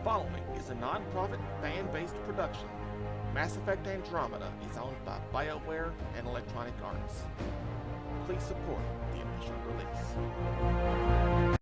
following is a non-profit, fan-based production. Mass Effect Andromeda is owned by BioWare and Electronic Arts. Please support the official release.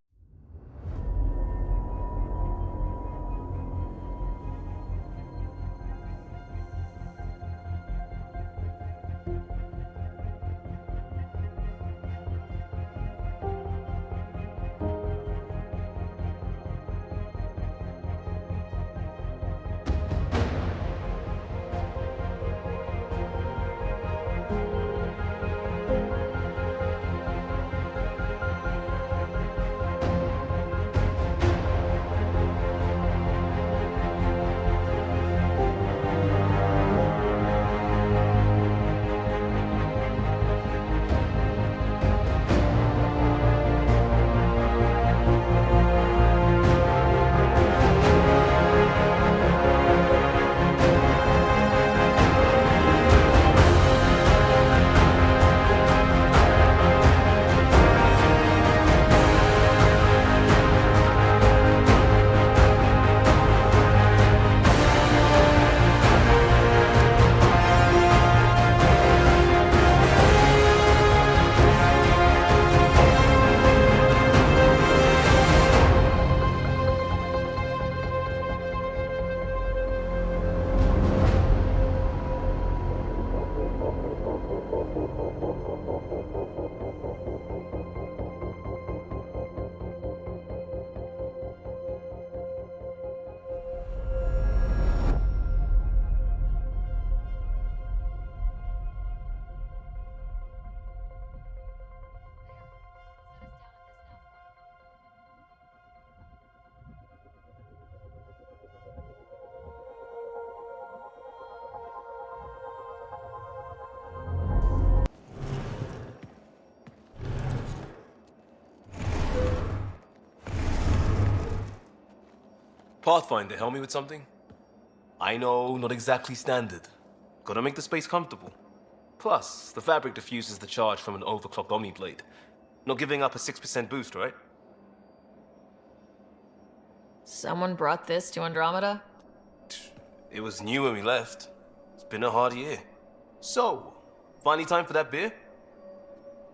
Pathfinder, help me with something? I know, not exactly standard. Gotta make the space comfortable. Plus, the fabric diffuses the charge from an overclocked Omni blade. Not giving up a 6% boost, right? Someone brought this to Andromeda? It was new when we left. It's been a hard year. So, finally time for that beer?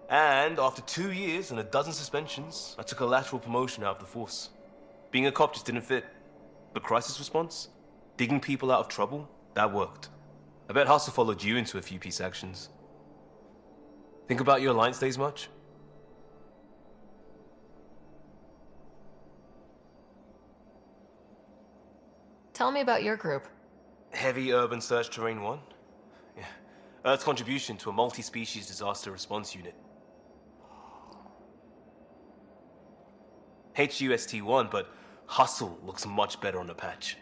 And after 2 years and a dozen suspensions, I took a lateral promotion out of the force. Being a cop just didn't fit. But crisis response? Digging people out of trouble? That worked. I bet Hustle followed you into a few peace actions. Think about your Alliance days much? Tell me about your group. Heavy Urban Search Terrain 1? Yeah. Earth's contribution to a multi-species disaster response unit. HUST-1, but Hustle looks much better on the patch.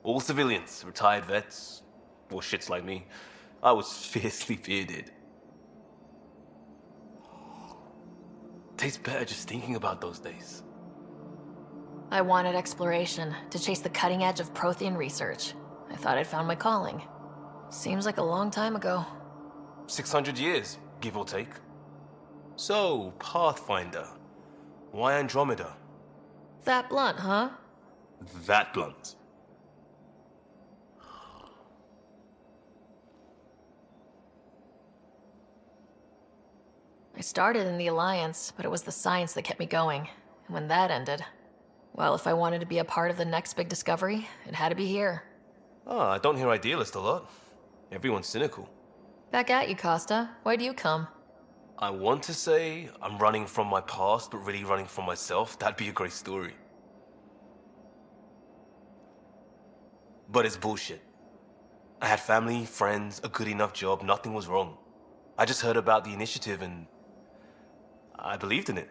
All civilians, retired vets, or shits like me. I was fiercely bearded. Tastes better just thinking about those days. I wanted exploration, to chase the cutting edge of Prothean research. I thought I'd found my calling. Seems like a long time ago. 600 years, give or take. So, Pathfinder. Why Andromeda? That blunt, huh? That blunt. I started in the Alliance, but it was the science that kept me going. And when that ended, well, if I wanted to be a part of the next big discovery, it had to be here. Ah, I don't hear idealist a lot. Everyone's cynical. Back at you, Costa. Why do you come? I want to say I'm running from my past, but really running from myself. That'd be a great story. But it's bullshit. I had family, friends, a good enough job, nothing was wrong. I just heard about the initiative and I believed in it.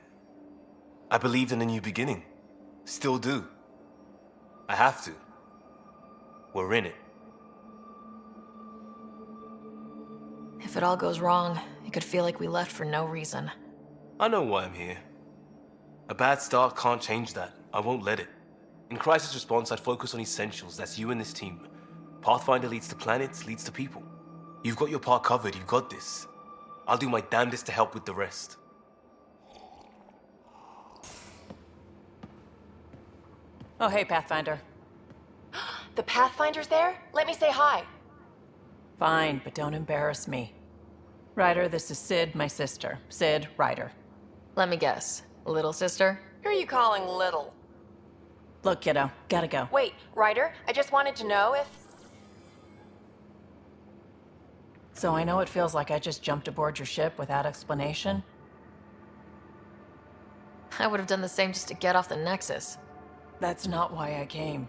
I believed in a new beginning. Still do. I have to. We're in it. If it all goes wrong, it could feel like we left for no reason. I know why I'm here. A bad start can't change that. I won't let it. In crisis response, I'd focus on essentials. That's you and this team. Pathfinder leads to planets, leads to people. You've got your part covered. You've got this. I'll do my damnedest to help with the rest. Oh, hey, Pathfinder. The Pathfinder's there? Let me say hi. Fine, but don't embarrass me. Ryder, this is Sid, my sister. Sid, Ryder. Let me guess. Little sister? Who are you calling little? Look, kiddo, gotta go. Wait, Ryder, I just wanted to know if... So I know it feels like I just jumped aboard your ship without explanation. I would have done the same just to get off the Nexus. That's not why I came.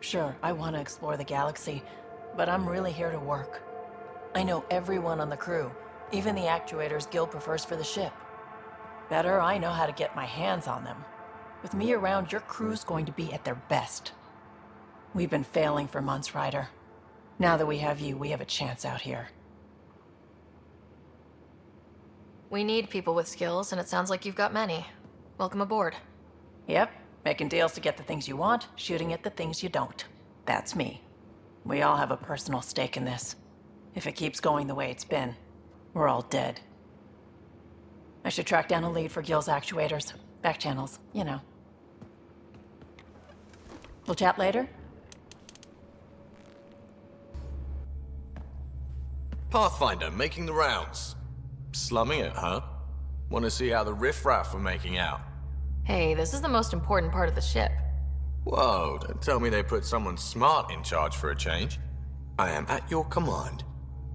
Sure, I want to explore the galaxy, but I'm really here to work. I know everyone on the crew, even the actuators Gil prefers for the ship. Better, I know how to get my hands on them. With me around, your crew's going to be at their best. We've been failing for months, Ryder. Now that we have you, we have a chance out here. We need people with skills, and it sounds like you've got many. Welcome aboard. Yep, making deals to get the things you want, shooting at the things you don't. That's me. We all have a personal stake in this. If it keeps going the way it's been, we're all dead. I should track down a lead for Gil's actuators. Back channels, you know. We'll chat later? Pathfinder making the rounds. Slumming it, huh? Want to see how the riffraff are making out? Hey, this is the most important part of the ship. Whoa, don't tell me they put someone smart in charge for a change. I am at your command.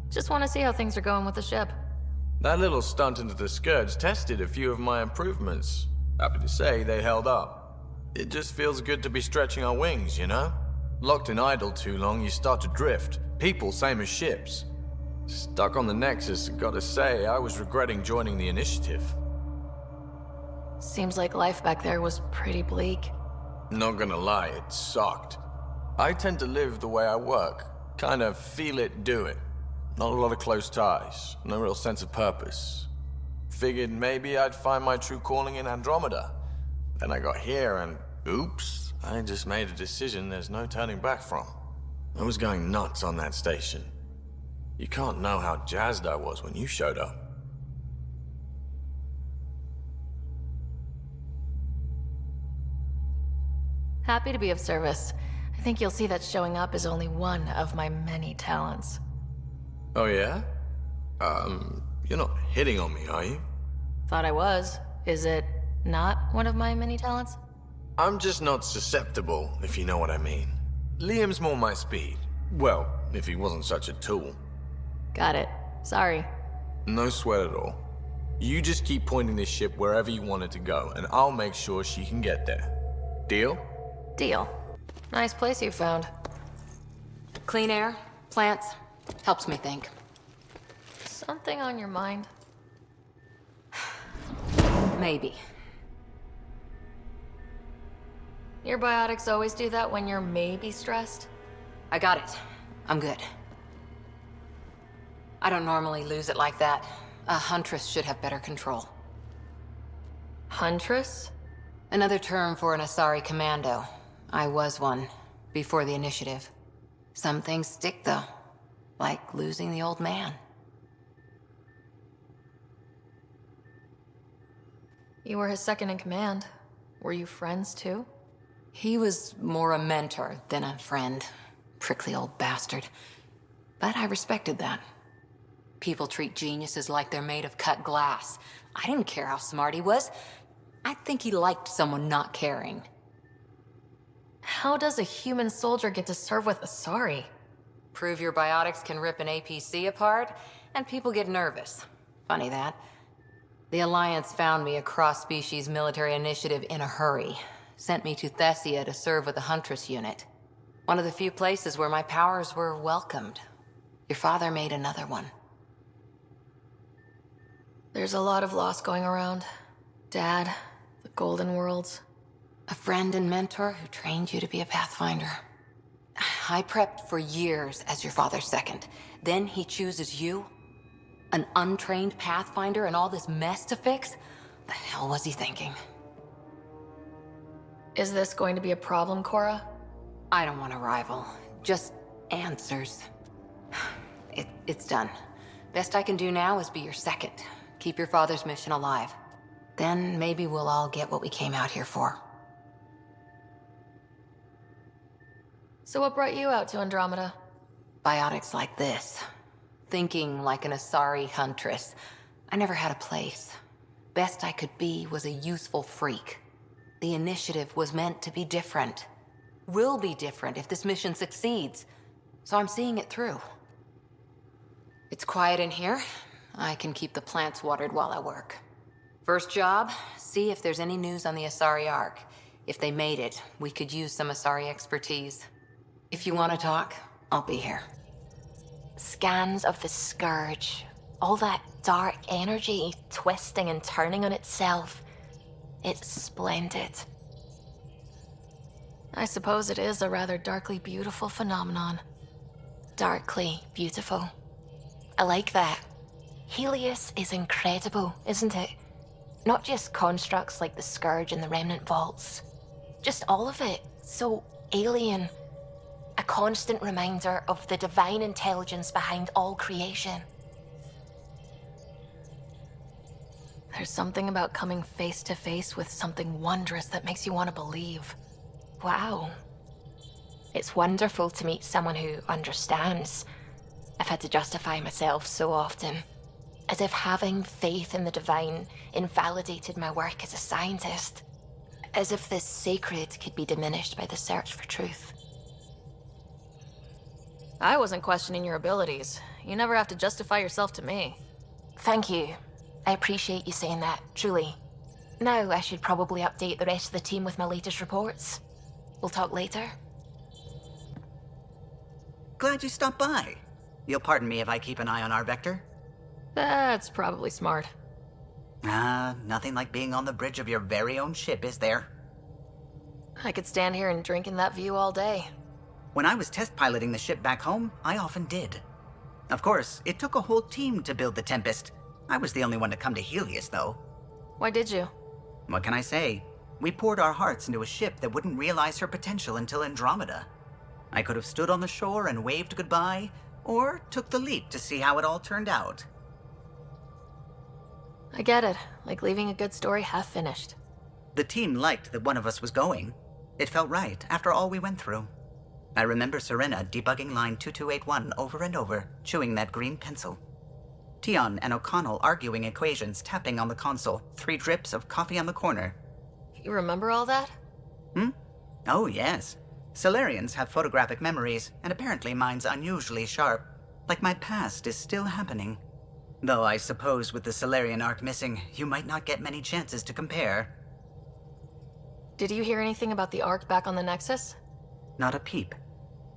Just want to see how things are going with the ship. That little stunt into the Scourge tested a few of my improvements. Happy to say they held up. It just feels good to be stretching our wings, you know? Locked in idle too long, you start to drift. People, same as ships. Stuck on the Nexus, gotta say, I was regretting joining the Initiative. Seems like life back there was pretty bleak. Not gonna lie, it sucked. I tend to live the way I work. Kind of feel it, do it. Not a lot of close ties, no real sense of purpose. Figured maybe I'd find my true calling in Andromeda. Then I got here and, oops, I just made a decision there's no turning back from. I was going nuts on that station. You can't know how jazzed I was when you showed up. Happy to be of service. I think you'll see that showing up is only one of my many talents. Oh yeah? You're not hitting on me, are you? Thought I was. Is it not one of my many talents? I'm just not susceptible, if you know what I mean. Liam's more my speed. Well, if he wasn't such a tool. Got it. Sorry. No sweat at all. You just keep pointing this ship wherever you want it to go, and I'll make sure she can get there. Deal? Deal. Nice place you found. Clean air, plants, helps me think. Something on your mind? Maybe. Your biotics always do that when you're maybe stressed? I got it. I'm good. I don't normally lose it like that. A huntress should have better control. Huntress? Another term for an Asari commando. I was one, before the initiative. Some things stick, though. Like losing the old man. You were his second in command. Were you friends, too? He was more a mentor than a friend. Prickly old bastard. But I respected that. People treat geniuses like they're made of cut glass. I didn't care how smart he was. I think he liked someone not caring. How does a human soldier get to serve with Asari? Prove your biotics can rip an APC apart, and people get nervous. Funny that. The Alliance found me a cross-species military initiative in a hurry. Sent me to Thessia to serve with the Huntress unit. One of the few places where my powers were welcomed. Your father made another one. There's a lot of loss going around. Dad, the Golden Worlds. A friend and mentor who trained you to be a Pathfinder. I prepped for years as your father's second. Then he chooses you? An untrained Pathfinder and all this mess to fix? The hell was he thinking? Is this going to be a problem, Cora? I don't want a rival. Just answers. It's done. Best I can do now is be your second. Keep your father's mission alive. Then maybe we'll all get what we came out here for. So what brought you out to Andromeda? Biotics like this. Thinking like an Asari huntress. I never had a place. Best I could be was a useful freak. The initiative was meant to be different. Will be different if this mission succeeds. So I'm seeing it through. It's quiet in here. I can keep the plants watered while I work. First job, see if there's any news on the Asari Ark. If they made it, we could use some Asari expertise. If you want to talk, I'll be here. Scans of the Scourge. All that dark energy twisting and turning on itself. It's splendid. I suppose it is a rather darkly beautiful phenomenon. Darkly beautiful. I like that. Helios is incredible, isn't it? Not just constructs like the Scourge and the Remnant Vaults. Just all of it. So alien. A constant reminder of the divine intelligence behind all creation. There's something about coming face to face with something wondrous that makes you want to believe. Wow. It's wonderful to meet someone who understands. I've had to justify myself so often. As if having faith in the divine invalidated my work as a scientist. As if this sacred could be diminished by the search for truth. I wasn't questioning your abilities. You never have to justify yourself to me. Thank you. I appreciate you saying that, truly. Now I should probably update the rest of the team with my latest reports. We'll talk later. Glad you stopped by. You'll pardon me if I keep an eye on our vector? That's probably smart. Nothing like being on the bridge of your very own ship, is there? I could stand here and drink in that view all day. When I was test piloting the ship back home, I often did. Of course, it took a whole team to build the Tempest. I was the only one to come to Helios, though. Why did you? What can I say? We poured our hearts into a ship that wouldn't realize her potential until Andromeda. I could have stood on the shore and waved goodbye, or took the leap to see how it all turned out. I get it. Like leaving a good story half finished. The team liked that one of us was going. It felt right after all we went through. I remember Serena debugging line 2281 over and over, chewing that green pencil. Tion and O'Connell arguing equations, tapping on the console, 3 drips of coffee on the corner. You remember all that? Oh, yes. Solarians have photographic memories, and apparently mine's unusually sharp. Like my past is still happening. Though I suppose with the Solarian arc missing, you might not get many chances to compare. Did you hear anything about the Ark back on the Nexus? Not a peep.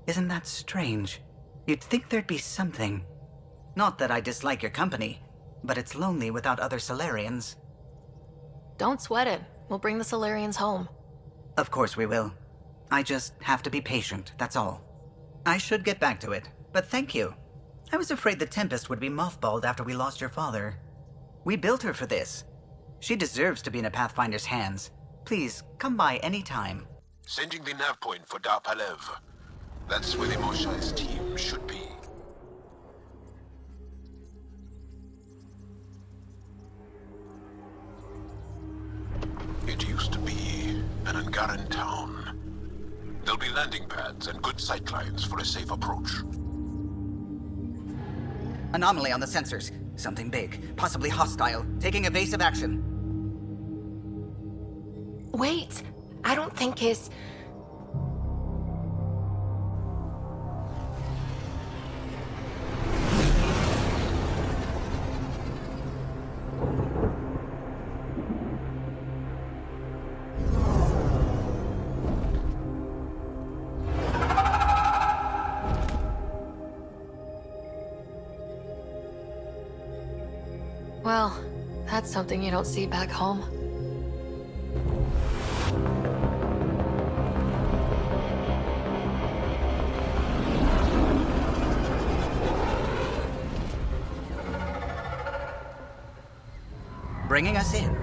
Isn't that strange? You'd think there'd be something. Not that I dislike your company, but it's lonely without other Solarians. Don't sweat it. We'll bring the Solarians home. Of course we will. I just have to be patient, that's all. I should get back to it, but thank you. I was afraid the Tempest would be mothballed after we lost your father. We built her for this. She deserves to be in a Pathfinder's hands. Please, come by any time. Sending the nav point for Dar Palev. That's where the Moshai's team should be. It used to be an Angaran town. There'll be landing pads and good sightlines for a safe approach. Anomaly on the sensors. Something big, possibly hostile, taking evasive action. Wait, I don't think his... Well, that's something you don't see back home. Bringing us in.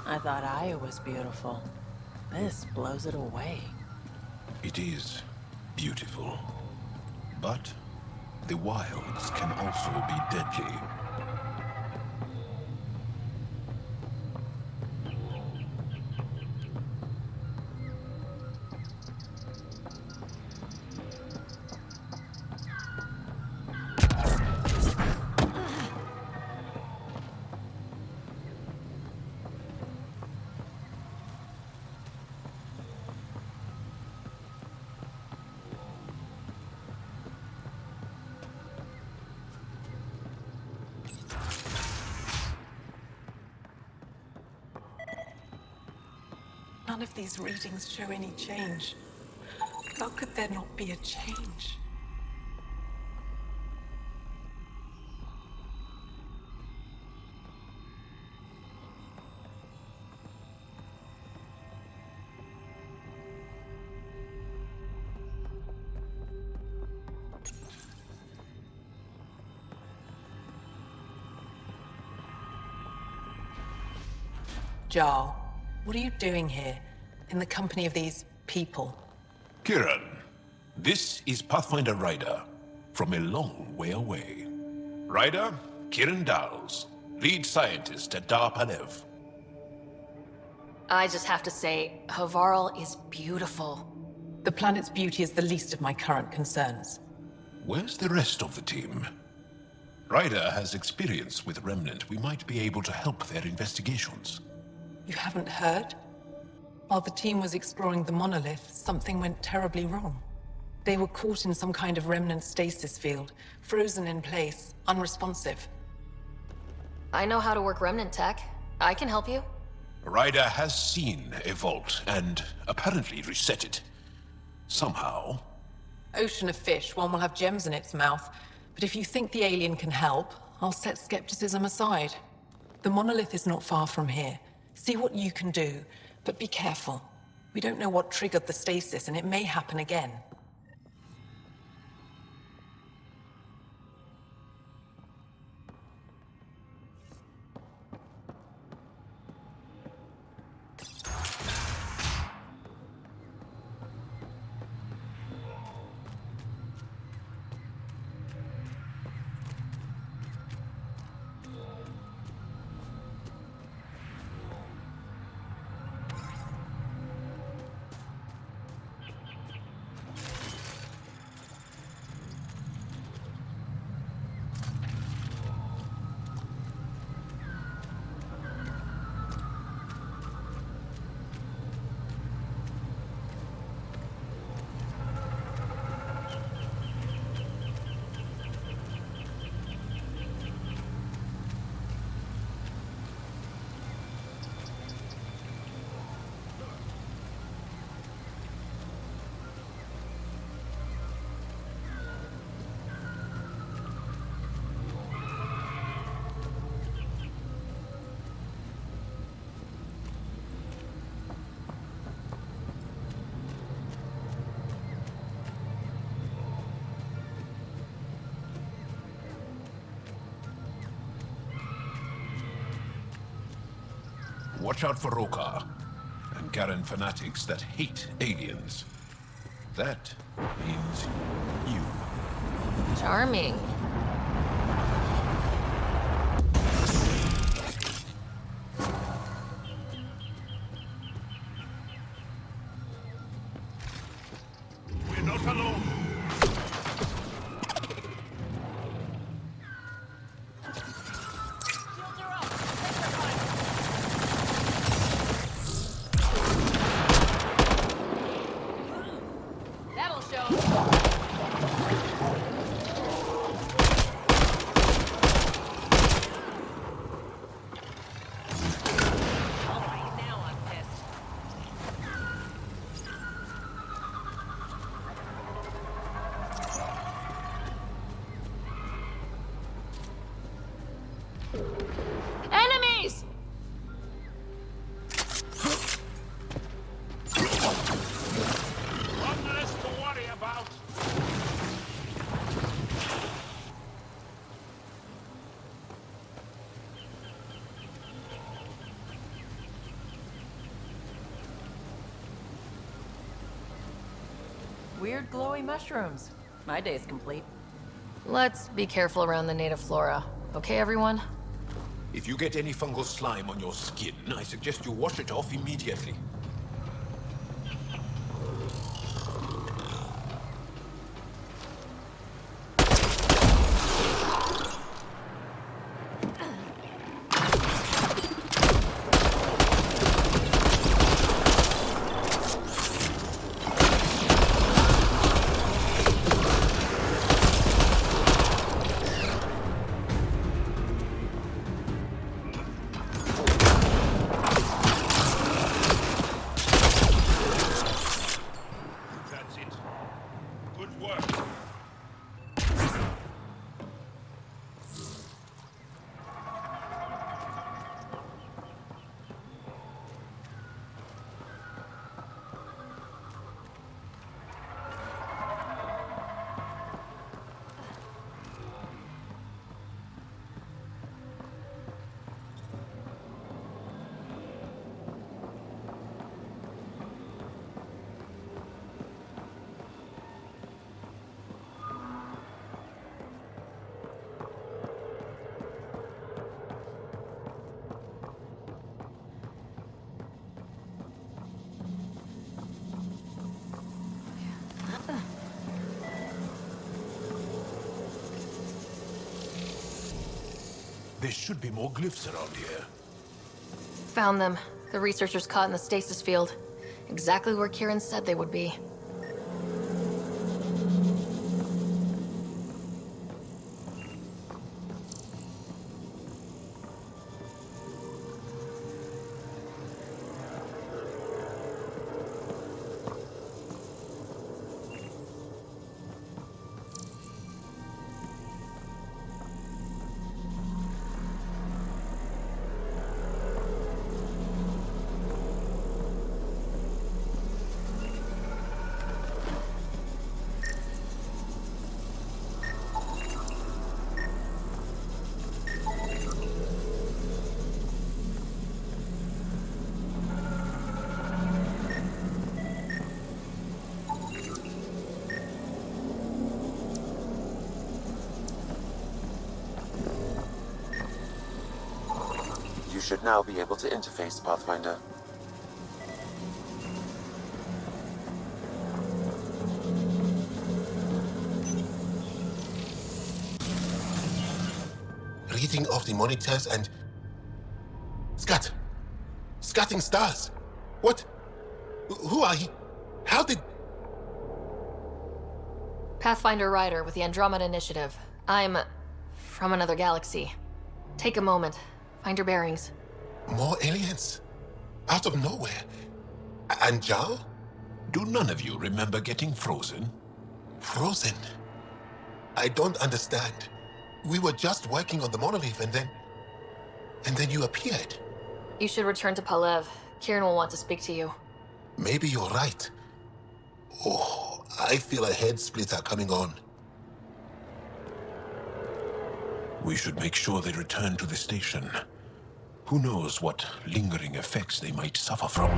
I thought Aya was beautiful. This blows it away. It is beautiful. But the wilds can also be deadly. None of these readings show any change. How could there not be a change? Jarl, what are you doing here, in the company of these people? Kiran, this is Pathfinder Ryder, from a long way away. Ryder, Kiran Dowles, lead scientist at Dar Palev. I just have to say, Havarl is beautiful. The planet's beauty is the least of my current concerns. Where's the rest of the team? Ryder has experience with Remnant. We might be able to help their investigations. You haven't heard? While the team was exploring the monolith, something went terribly wrong. They were caught in some kind of remnant stasis field, frozen in place, unresponsive. I know how to work remnant tech. I can help you. Ryder has seen a vault and apparently reset it. Somehow. Ocean of fish, one will have gems in its mouth. But if you think the alien can help, I'll set skepticism aside. The monolith is not far from here. See what you can do, but be careful. We don't know what triggered the stasis, and it may happen again. Watch out for Rokar and Garen fanatics that hate aliens. That means you. Charming. We're not alone. That'll show. Weird glowy mushrooms. My day's complete. Let's be careful around the native flora. Okay, everyone? If you get any fungal slime on your skin, I suggest you wash it off immediately. There should be more glyphs around here. Found them. The researchers caught in the stasis field. Exactly where Kieran said they would be. You should now be able to interface, Pathfinder. Reading of the monitors and... Scatting stars! What? Who are you? How did... Pathfinder Ryder with the Andromeda Initiative. I'm... from another galaxy. Take a moment. Find your bearings. More aliens? Out of nowhere? And Jal? Do none of you remember getting frozen? Frozen? I don't understand. We were just working on the monolith and then you appeared. You should return to Palev. Kieran will want to speak to you. Maybe you're right. Oh, I feel a head splitter coming on. We should make sure they return to the station. Who knows what lingering effects they might suffer from.